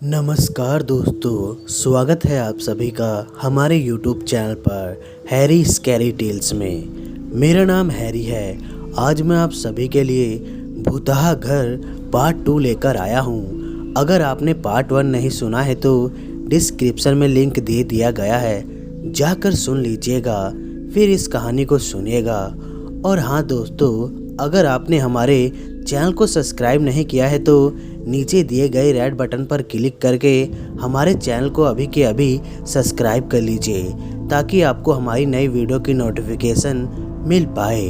नमस्कार दोस्तों, स्वागत है आप सभी का हमारे YouTube चैनल पर हैरी स्कैरी टेल्स में। मेरा नाम हैरी है। आज मैं आप सभी के लिए भूतहा घर पार्ट 2 लेकर आया हूँ। अगर आपने पार्ट 1 नहीं सुना है तो डिस्क्रिप्शन में लिंक दे दिया गया है, जाकर सुन लीजिएगा, फिर इस कहानी को सुनिएगा। और हाँ दोस्तों, अगर आपने हमारे चैनल को सब्सक्राइब नहीं किया है तो नीचे दिए गए रेड बटन पर क्लिक करके हमारे चैनल को अभी के अभी सब्सक्राइब कर लीजिए, ताकि आपको हमारी नई वीडियो की नोटिफिकेशन मिल पाए।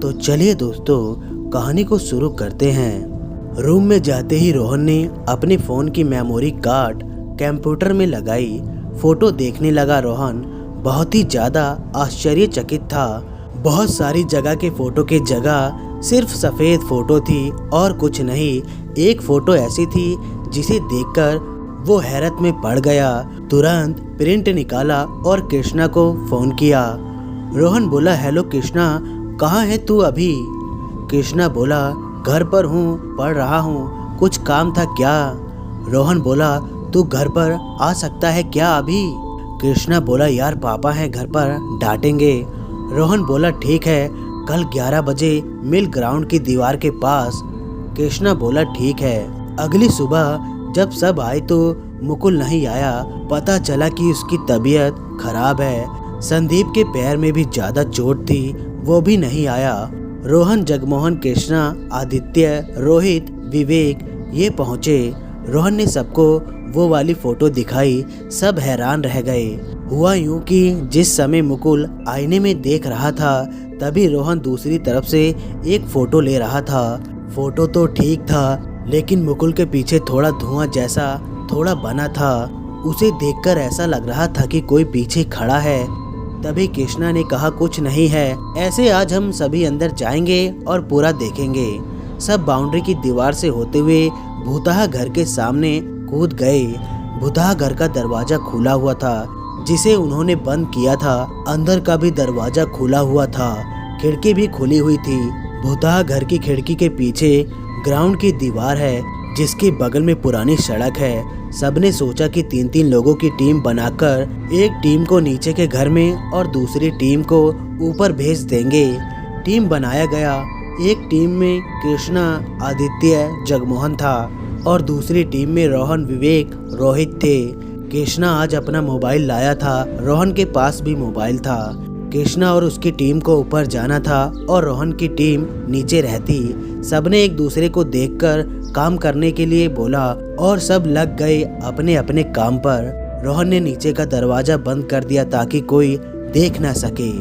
तो चलिए दोस्तों, कहानी को शुरू करते हैं। रूम में जाते ही रोहन ने अपने फ़ोन की मेमोरी कार्ड कंप्यूटर में लगाई। फ़ोटो देखने लगा रोहन बहुत ही ज़्यादा आश्चर्यचकित था। बहुत सारी जगह के फ़ोटो के जगह सिर्फ सफ़ेद फ़ोटो थी और कुछ नहीं। एक फ़ोटो ऐसी थी जिसे देखकर वो हैरत में पड़ गया। तुरंत प्रिंट निकाला और कृष्णा को फ़ोन किया। रोहन बोला, हेलो कृष्णा, कहाँ है तू अभी? कृष्णा बोला, घर पर हूँ, पढ़ रहा हूँ, कुछ काम था क्या? रोहन बोला, तू घर पर आ सकता है क्या अभी? कृष्णा बोला, यार पापा हैं घर पर, डांटेंगे। रोहन बोला, ठीक है, कल 11 बजे मिल ग्राउंड की दीवार के पास। कृष्णा बोला, ठीक है। अगली सुबह जब सब आए तो मुकुल नहीं आया। पता चला कि उसकी तबीयत खराब है। संदीप के पैर में भी ज़्यादा चोट थी, वो भी नहीं आया। रोहन, जगमोहन, कृष्णा, आदित्य, रोहित, विवेक ये पहुँचे। रोहन ने सबको वो वाली फ़ोटो दिखाई। सब हैरान रह गए। हुआ यूँ कि जिस समय मुकुल आईने में देख रहा था, तभी रोहन दूसरी तरफ से एक फ़ोटो ले रहा था। फ़ोटो तो ठीक था, लेकिन मुकुल के पीछे थोड़ा धुआं जैसा थोड़ा बना था। उसे देखकर ऐसा लग रहा था कि कोई पीछे खड़ा है। तभी कृष्णा ने कहा, कुछ नहीं है, ऐसे आज हम सभी अंदर जाएंगे और पूरा देखेंगे। सब बाउंड्री की दीवार से होते हुए भूतहा घर के सामने कूद गए। भूतहा घर का दरवाज़ा खुला हुआ था, जिसे उन्होंने बंद किया था। अंदर का भी दरवाज़ा खुला हुआ था, खिड़की भी खुली हुई थी। भूतहा घर की खिड़की के पीछे ग्राउंड की दीवार है, जिसके बगल में पुरानी सड़क है। सबने सोचा कि 3-3 लोगों की टीम बनाकर एक टीम को नीचे के घर में और दूसरी टीम को ऊपर भेज देंगे। टीम बनाया गया। एक टीम में कृष्णा, आदित्य, जगमोहन था और दूसरी टीम में रोहन, विवेक, रोहित थे। कृष्णा आज अपना मोबाइल लाया था, रोहन के पास भी मोबाइल था। कृष्णा और उसकी टीम को ऊपर जाना था और रोहन की टीम नीचे रहती। सबने एक दूसरे को देखकर काम करने के लिए बोला और सब लग गए अपने अपने काम पर। रोहन ने नीचे का दरवाजा बंद कर दिया ताकि कोई देख ना सके।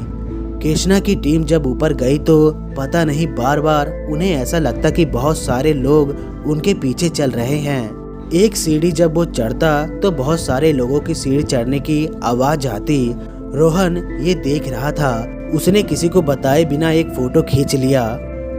कृष्णा की टीम जब ऊपर गई तो पता नहीं, बार बार उन्हें ऐसा लगता कि बहुत सारे लोग उनके पीछे चल रहे हैं। एक सीढ़ी जब वो चढ़ता तो बहुत सारे लोगों की सीढ़ी चढ़ने की आवाज आती। रोहन ये देख रहा था। उसने किसी को बताए बिना एक फोटो खींच लिया।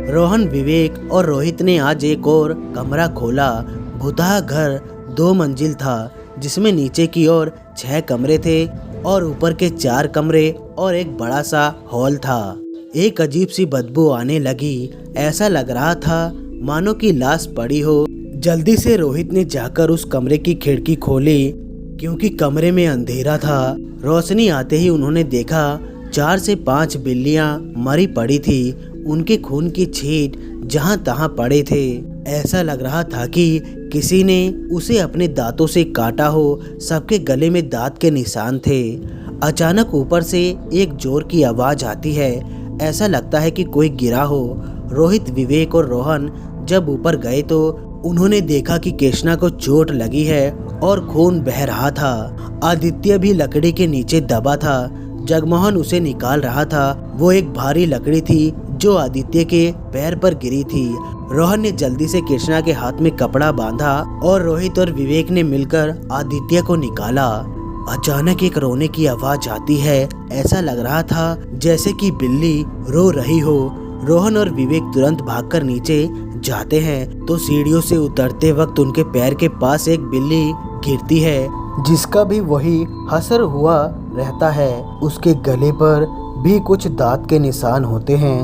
रोहन, विवेक और रोहित ने आज एक और कमरा खोला। भूतहा घर 2 मंजिल था, जिसमें नीचे की ओर 6 कमरे थे और ऊपर के 4 कमरे और एक बड़ा सा हॉल था। एक अजीब सी बदबू आने लगी। ऐसा लग रहा था मानो कि लाश पड़ी हो। जल्दी से रोहित ने जाकर उस कमरे की खिड़की खोली, क्योंकि कमरे में अंधेरा था। रोशनी आते ही उन्होंने देखा 4 से 5 बिल्लियां मरी पड़ी थी। उनके खून की छींट जहां तहां पड़े थे। ऐसा लग रहा था कि किसी ने उसे अपने दांतों से काटा हो। सबके गले में दांत के निशान थे। अचानक ऊपर से एक जोर की आवाज आती है। ऐसा लगता है कि कोई गिरा हो। रोहित, विवेक और रोहन जब ऊपर गए तो उन्होंने देखा कि कृष्णा को चोट लगी है और खून बह रहा था। आदित्य भी लकड़ी के नीचे दबा था। जगमोहन उसे निकाल रहा था। वो एक भारी लकड़ी थी जो आदित्य के पैर पर गिरी थी। रोहन ने जल्दी से कृष्णा के हाथ में कपड़ा बांधा और रोहित और विवेक ने मिलकर आदित्य को निकाला। अचानक एक रोने की आवाज आती है। ऐसा लग रहा था जैसे कि बिल्ली रो रही हो। रोहन और विवेक तुरंत भागकर नीचे जाते हैं तो सीढ़ियों से उतरते वक्त उनके पैर के पास एक बिल्ली गिरती है, जिसका भी वही हसर हुआ रहता है। उसके गले पर भी कुछ दांत के निशान होते हैं।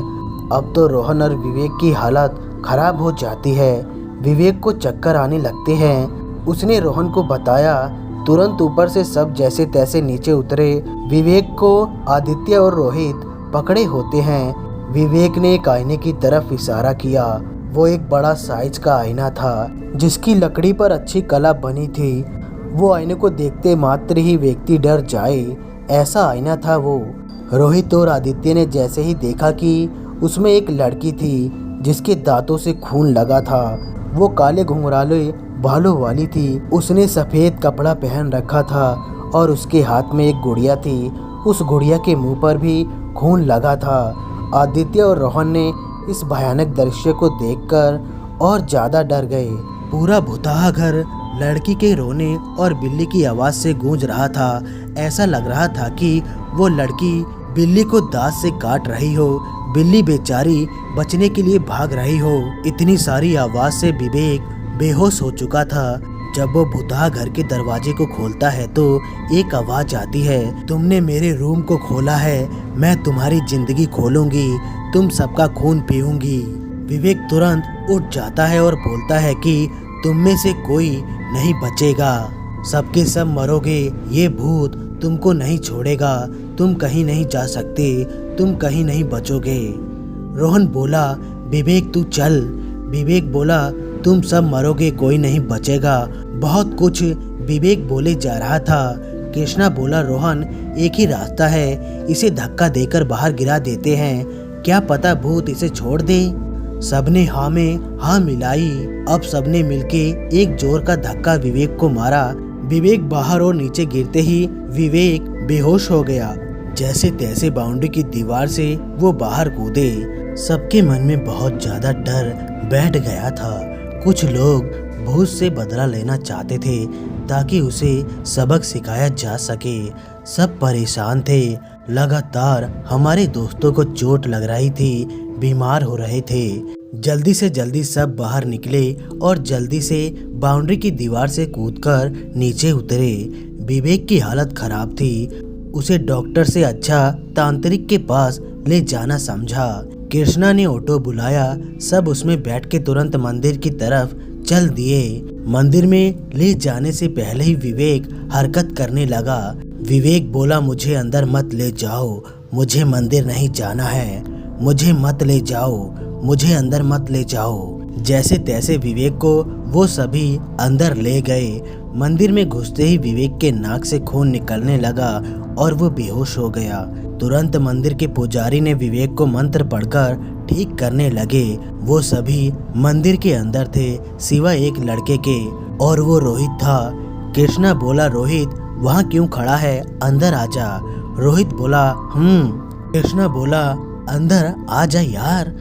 अब तो रोहन और विवेक की हालत खराब हो जाती है। विवेक को चक्कर आने लगते हैं। उसने रोहन को बताया। तुरंत ऊपर से सब जैसे तैसे नीचे उतरे। विवेक को आदित्य और रोहित पकड़े होते हैं। विवेक ने एक आईने की तरफ इशारा किया। वो एक बड़ा साइज का आईना था जिसकी लकड़ी पर अच्छी कला बनी थी। वो आईने को देखते मात्र ही व्यक्ति डर जाए, ऐसा आईना था वो। रोहित और आदित्य ने जैसे ही देखा कि उसमें एक लड़की थी जिसके दांतों से खून लगा था। वो काले घुंघराले बालों वाली थी। उसने सफ़ेद कपड़ा पहन रखा था और उसके हाथ में एक गुड़िया थी। उस गुड़िया के मुंह पर भी खून लगा था। आदित्य और रोहन ने इस भयानक दृश्य को देखकर और ज़्यादा डर गए। पूरा भुताहा घर लड़की के रोने और बिल्ली की आवाज़ से गूंज रहा था। ऐसा लग रहा था कि वो लड़की बिल्ली को दांत से काट रही हो। बिल्ली बेचारी बचने के लिए भाग रही हो। इतनी सारी आवाज़ से विवेक बेहोश हो चुका था। जब वो भुताहा घर के दरवाजे को खोलता है तो एक आवाज़ आती है, तुमने मेरे रूम को खोला है, मैं तुम्हारी जिंदगी खोलूंगी, तुम सबका खून पीऊंगी। विवेक तुरंत उठ जाता है और बोलता है कि तुम में से कोई नहीं बचेगा, सबके सब मरोगे, ये भूत तुमको नहीं छोड़ेगा, तुम कहीं नहीं जा सकते, तुम कहीं नहीं बचोगे। रोहन बोला, विवेक तू चल। विवेक बोला, तुम सब मरोगे, कोई नहीं बचेगा। बहुत कुछ विवेक बोले जा रहा था। कृष्णा बोला, रोहन एक ही रास्ता है, इसे धक्का देकर बाहर गिरा देते हैं, क्या पता भूत इसे छोड़ दे। सबने हाँ में हाँ मिलाई। अब सबने मिलके एक जोर का धक्का विवेक को मारा। विवेक बाहर और नीचे गिरते ही विवेक बेहोश हो गया। जैसे तैसे बाउंड्री की दीवार से वो बाहर कूदे। सबके मन में बहुत ज्यादा डर बैठ गया था। कुछ लोग भूत से बदला लेना चाहते थे ताकि उसे सबक सिखाया जा सके। सब परेशान थे। लगातार हमारे दोस्तों को चोट लग रही थी, बीमार हो रहे थे। जल्दी से जल्दी सब बाहर निकले और जल्दी से बाउंड्री की दीवार से कूदकर नीचे उतरे। विवेक की हालत खराब थी। उसे डॉक्टर से अच्छा तांत्रिक के पास ले जाना समझा। कृष्णा ने ऑटो बुलाया। सब उसमें बैठ के तुरंत मंदिर की तरफ चल दिए। मंदिर में ले जाने से पहले ही विवेक हरकत करने लगा। विवेक बोला, मुझे अंदर मत ले जाओ, मुझे मंदिर नहीं जाना है, मुझे मत ले जाओ, मुझे अंदर मत ले जाओ। जैसे तैसे विवेक को वो सभी अंदर ले गए। मंदिर में घुसते ही विवेक के नाक से खून निकलने लगा और वो बेहोश हो गया। तुरंत मंदिर के पुजारी ने विवेक को मंत्र पढ़कर ठीक करने लगे। वो सभी मंदिर के अंदर थे सिवाय एक लड़के के, और वो रोहित था। कृष्णा बोला, रोहित वहाँ क्यों खड़ा है, अंदर आजा। रोहित बोला, कृष्णा बोला, अंदर आजा यार।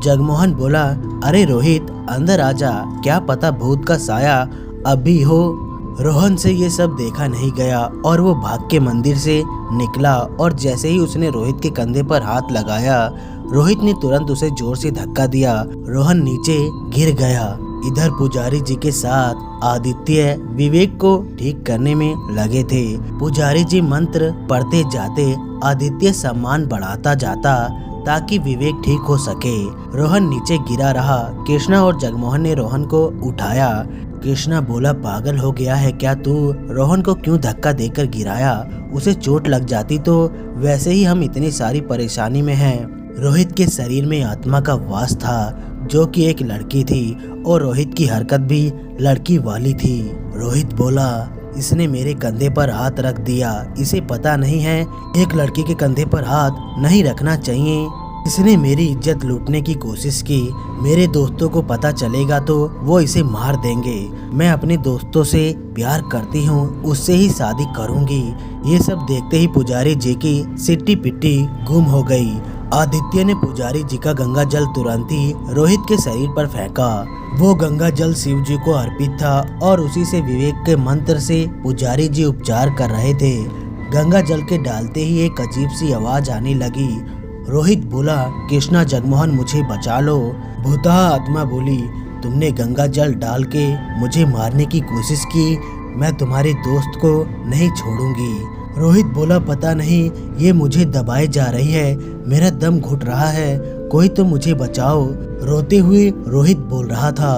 जगमोहन बोला, अरे रोहित अंदर आजा, क्या पता भूत का साया अभी हो। रोहन से ये सब देखा नहीं गया और वो भाग के मंदिर से निकला और जैसे ही उसने रोहित के कंधे पर हाथ लगाया, रोहित ने तुरंत उसे जोर से धक्का दिया। रोहन नीचे गिर गया। इधर पुजारी जी के साथ आदित्य विवेक को ठीक करने में लगे थे। पुजारी जी मंत्र पढ़ते जाते, आदित्य सम्मान बढ़ाता जाता ताकि विवेक ठीक हो सके। रोहन नीचे गिरा रहा। कृष्णा और जगमोहन ने रोहन को उठाया। कृष्णा बोला, पागल हो गया है क्या तू? रोहन को क्यों धक्का देकर गिराया? उसे चोट लग जाती तो वैसे ही हम इतनी सारी परेशानी में हैं। रोहित के शरीर में आत्मा का वास था जो कि एक लड़की थी और रोहित की हरकत भी लड़की वाली थी। रोहित बोला, इसने मेरे कंधे पर हाथ रख दिया, इसे पता नहीं है एक लड़की के कंधे पर हाथ नहीं रखना चाहिए। इसने मेरी इज्जत लूटने की कोशिश की। मेरे दोस्तों को पता चलेगा तो वो इसे मार देंगे। मैं अपने दोस्तों से प्यार करती हूँ, उससे ही शादी करूँगी। ये सब देखते ही पुजारी जी की सिट्टी पिट्टी गुम हो गई। आदित्य ने पुजारी जी का गंगा जल तुरंत ही रोहित के शरीर पर फेंका। वो गंगा जल शिव जी को अर्पित था और उसी से विवेक के मंत्र से पुजारी जी उपचार कर रहे थे। गंगा जल के डालते ही एक अजीब सी आवाज आने लगी। रोहित बोला, कृष्णा जगमोहन मुझे बचा लो। भूतहा आत्मा बोली, तुमने गंगा जल डाल के मुझे मारने की कोशिश की, मैं तुम्हारे दोस्त को नहीं छोड़ूंगी। रोहित बोला, पता नहीं ये मुझे दबाए जा रही है, मेरा दम घुट रहा है, कोई तो मुझे बचाओ। रोते हुए रोहित बोल रहा था।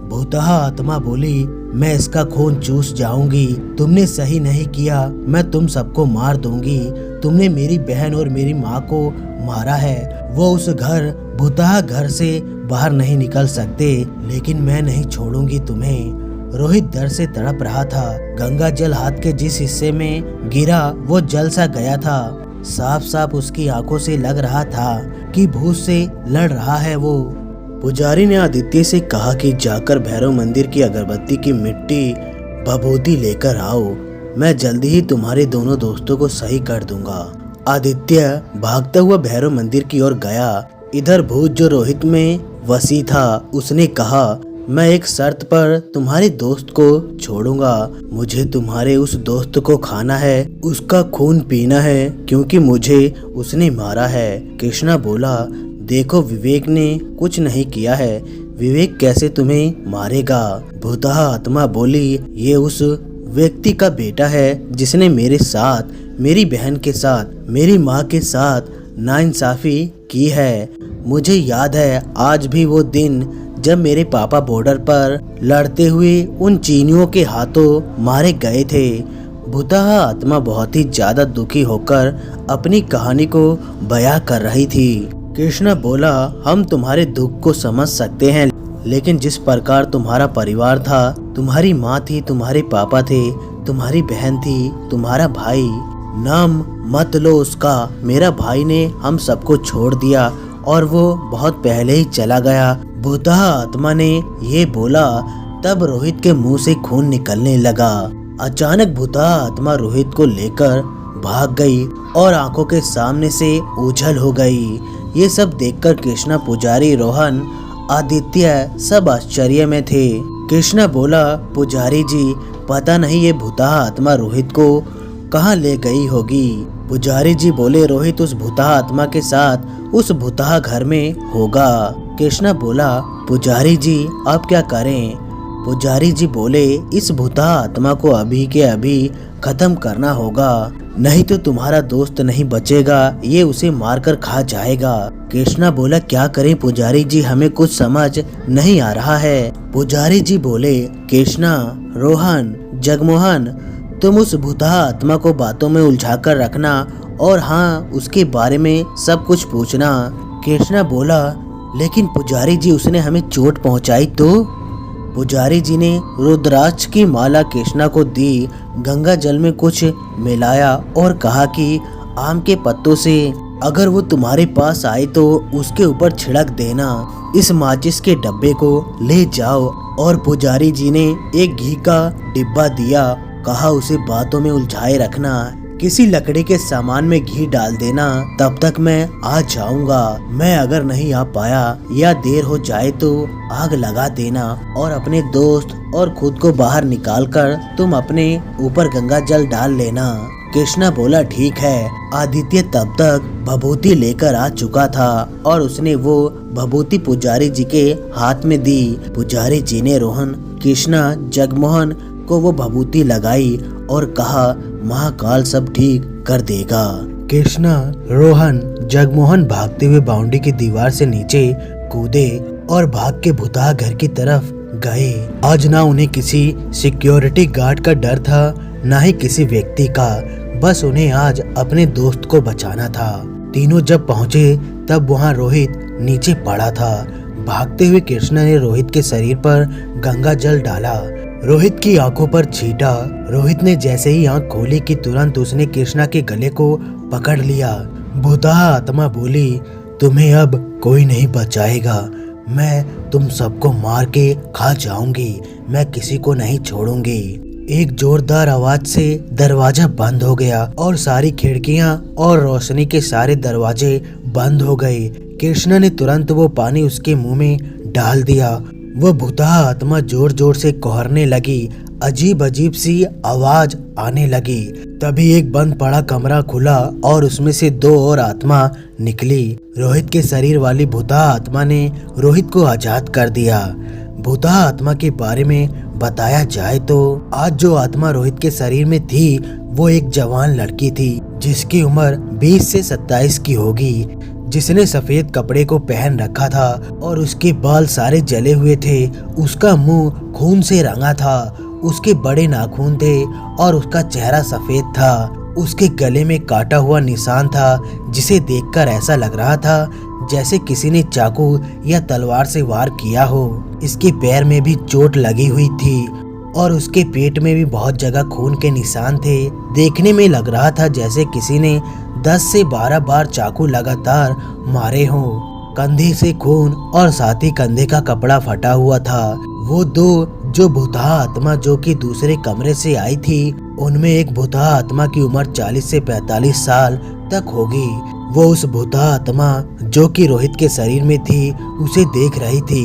भूतहा आत्मा बोली, मैं इसका खून चूस जाऊंगी। तुमने सही नहीं किया, मैं तुम सबको मार दूंगी। तुमने मेरी बहन और मेरी माँ को मारा है। वो उस भुतहा घर से बाहर नहीं निकल सकते, लेकिन मैं नहीं छोड़ूंगी तुम्हें। रोहित डर से तड़प रहा था। गंगा जल हाथ के जिस हिस्से में गिरा वो जल सा गया था। साफ साफ उसकी आंखों से लग रहा था कि भूत से लड़ रहा है वो। पुजारी ने आदित्य से कहा कि जाकर भैरव मंदिर की अगरबत्ती की मिट्टी भभूति लेकर आओ। मैं जल्दी ही तुम्हारे दोनों दोस्तों को सही कर दूंगा। आदित्य भागता हुआ भैरव मंदिर की ओर गया। इधर भूत जो रोहित में वसी था, उसने कहा, मैं एक शर्त पर तुम्हारे दोस्त को छोड़ूंगा। मुझे तुम्हारे उस दोस्त को खाना है, उसका खून पीना है, क्योंकि मुझे उसने मारा है। कृष्णा बोला, देखो विवेक ने कुछ नहीं किया है, विवेक कैसे तुम्हें मारेगा। भूतहा आत्मा बोली, ये उस व्यक्ति का बेटा है जिसने मेरे साथ, मेरी बहन के साथ, मेरी माँ के साथ नाइंसाफी की है। मुझे याद है आज भी वो दिन जब मेरे पापा बॉर्डर पर लड़ते हुए उन चीनियों के हाथों मारे गए थे। भूतहा आत्मा बहुत ही ज्यादा दुखी होकर अपनी कहानी को बयां कर रही थी। कृष्णा बोला, हम तुम्हारे दुख को समझ सकते हैं, लेकिन जिस प्रकार तुम्हारा परिवार था, तुम्हारी माँ थी, तुम्हारे पापा थे, तुम्हारी बहन थी, तुम्हारा भाई, नाम मत लो उसका। मेरा भाई ने हम सबको छोड़ दिया और वो बहुत पहले ही चला गया। भूतहा आत्मा ने ये बोला, तब रोहित के मुंह से खून निकलने लगा। अचानक भूतहा आत्मा रोहित को लेकर भाग गई और आंखों के सामने से ओझल हो गई। ये सब देखकर कृष्णा, पुजारी, रोहन, आदित्य सब आश्चर्य में थे। कृष्णा बोला, पुजारी जी, पता नहीं ये भूतहा आत्मा रोहित को कहाँ ले गई होगी। पुजारी जी बोले, रोहित उस भूतहा आत्मा के साथ उस भूतहा घर में होगा। कृष्णा बोला, पुजारी जी अब क्या करें। पुजारी जी बोले, इस भूतहा आत्मा को अभी के अभी खत्म करना होगा, नहीं तो तुम्हारा दोस्त नहीं बचेगा, ये उसे मारकर खा जाएगा। कृष्णा बोला, क्या करें पुजारी जी, हमें कुछ समझ नहीं आ रहा है। पुजारी जी बोले, कृष्णा, रोहन, जगमोहन, तुम उस भूतहा आत्मा को बातों में उलझाकर रखना और हाँ, उसके बारे में सब कुछ पूछना। कृष्णा बोला, लेकिन पुजारी जी उसने हमें चोट पहुंचाई तो। पुजारी जी ने रुद्राक्ष की माला कृष्णा को दी, गंगा जल में कुछ मिलाया और कहा कि आम के पत्तों से अगर वो तुम्हारे पास आए तो उसके ऊपर छिड़क देना। इस माचिस के डब्बे को ले जाओ। और पुजारी जी ने एक घी का डिब्बा दिया, कहा उसे बातों में उलझाए रखना, किसी लकड़ी के सामान में घी डाल देना, तब तक मैं आ जाऊंगा। मैं अगर नहीं आ पाया या देर हो जाए तो आग लगा देना और अपने दोस्त और खुद को बाहर निकालकर तुम अपने ऊपर गंगा जल डाल लेना। कृष्णा बोला, ठीक है। आदित्य तब तक भभूति लेकर आ चुका था और उसने वो भभूति पुजारी जी के हाथ में दी। पुजारी जी ने रोहन, कृष्णा, जगमोहन को वो भभूति लगाई और कहा, महाकाल सब ठीक कर देगा। कृष्णा, रोहन, जगमोहन भागते हुए बाउंड्री की दीवार से नीचे कूदे और भाग के भूतहा घर की तरफ गए। आज ना उन्हें किसी सिक्योरिटी गार्ड का डर था, ना ही किसी व्यक्ति का, बस उन्हें आज अपने दोस्त को बचाना था। तीनों जब पहुंचे तब वहां रोहित नीचे पड़ा था। भागते हुए कृष्णा ने रोहित के शरीर पर गंगा जल डाला, रोहित की आंखों पर छींटा। रोहित ने जैसे ही आंख खोली कि तुरंत उसने कृष्णा के गले को पकड़ लिया। भूतहा आत्मा बोली, तुम्हें अब कोई नहीं बचाएगा, मैं तुम सबको मार के खा जाऊंगी, मैं किसी को नहीं छोड़ूंगी। एक जोरदार आवाज से दरवाजा बंद हो गया और सारी खिड़कियां और रोशनी के सारे दरवाजे बंद हो गए। कृष्णा ने तुरंत वो पानी उसके मुंह में डाल दिया। वो भूतहा आत्मा जोर जोर से कोहरने लगी, अजीब अजीब सी आवाज आने लगी। तभी एक बंद पड़ा कमरा खुला और उसमें से दो और आत्मा निकली। रोहित के शरीर वाली भूतहा आत्मा ने रोहित को आजाद कर दिया। भूतहा आत्मा के बारे में बताया जाए तो आज जो आत्मा रोहित के शरीर में थी वो एक जवान लड़की थी जिसकी उम्र 20 से 27 की होगी। जिसने सफेद कपड़े को पहन रखा था और उसके बाल सारे जले हुए थे। उसका मुंह खून से रंगा था, उसके बड़े नाखून थे और उसका चेहरा सफेद था। उसके गले में काटा हुआ निशान था, जिसे देखकर ऐसा लग रहा था जैसे किसी ने चाकू या तलवार से वार किया हो। इसके पैर में भी चोट लगी हुई थी और उसके पेट में भी बहुत जगह खून के निशान थे। देखने में लग रहा था जैसे किसी ने 10 से 12 बार चाकू लगातार मारे हों। कंधे से खून और साथ ही कंधे का कपड़ा फटा हुआ था। वो दो जो भूतहा आत्मा जो कि दूसरे कमरे से आई थी, उनमें एक भूतहा आत्मा की उम्र 40 से 45 साल तक होगी। वो उस भूतहा आत्मा जो कि रोहित के शरीर में थी उसे देख रही थी।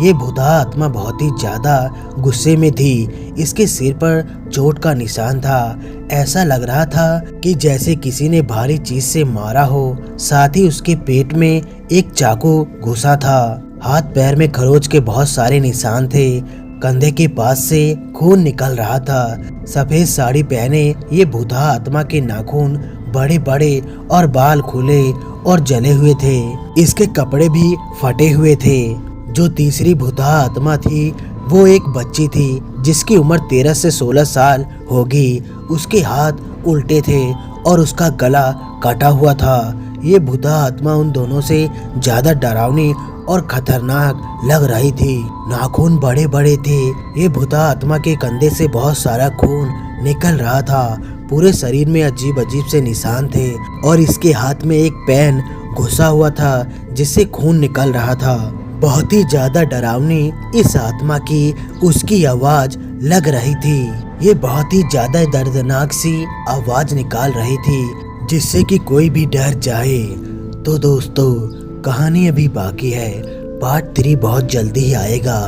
ये भूतहा आत्मा बहुत ही ज्यादा गुस्से में थी। इसके सिर पर चोट का निशान था। ऐसा लग रहा था कि जैसे किसी ने भारी चीज से मारा हो। साथ ही उसके पेट में एक चाकू घुसा था। हाथ पैर में खरोच के बहुत सारे निशान थे। कंधे के पास से खून निकल रहा था। सफेद साड़ी पहने ये भूतहा आत्मा के नाखून बड़े बड़े और बाल खुले और जले हुए थे। इसके कपड़े भी फटे हुए थे। जो तीसरी भूतहा आत्मा थी वो एक बच्ची थी जिसकी उम्र 13 से 16 साल होगी। उसके हाथ उल्टे थे और उसका गला कटा हुआ था। ये भूतहा आत्मा उन दोनों से ज्यादा डरावनी और खतरनाक लग रही थी। नाखून बड़े बड़े थे। ये भूतहा आत्मा के कंधे से बहुत सारा खून निकल रहा था। पूरे शरीर में अजीब अजीब से निशान थे और इसके हाथ में एक पेन घुसा हुआ था जिससे खून निकल रहा था। बहुत ही ज्यादा डरावनी इस आत्मा की उसकी आवाज लग रही थी। ये बहुत ही ज्यादा दर्दनाक सी आवाज निकाल रही थी जिससे कि कोई भी डर जाए। तो दोस्तों, कहानी अभी बाकी है। पार्ट 3 बहुत जल्दी ही आएगा।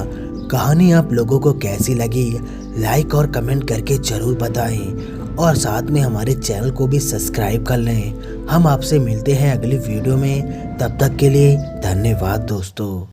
कहानी आप लोगों को कैसी लगी लाइक और कमेंट करके जरूर बताएं और साथ में हमारे चैनल को भी सब्सक्राइब कर लें। हम आपसे मिलते हैं अगली वीडियो में। तब तक के लिए धन्यवाद दोस्तों।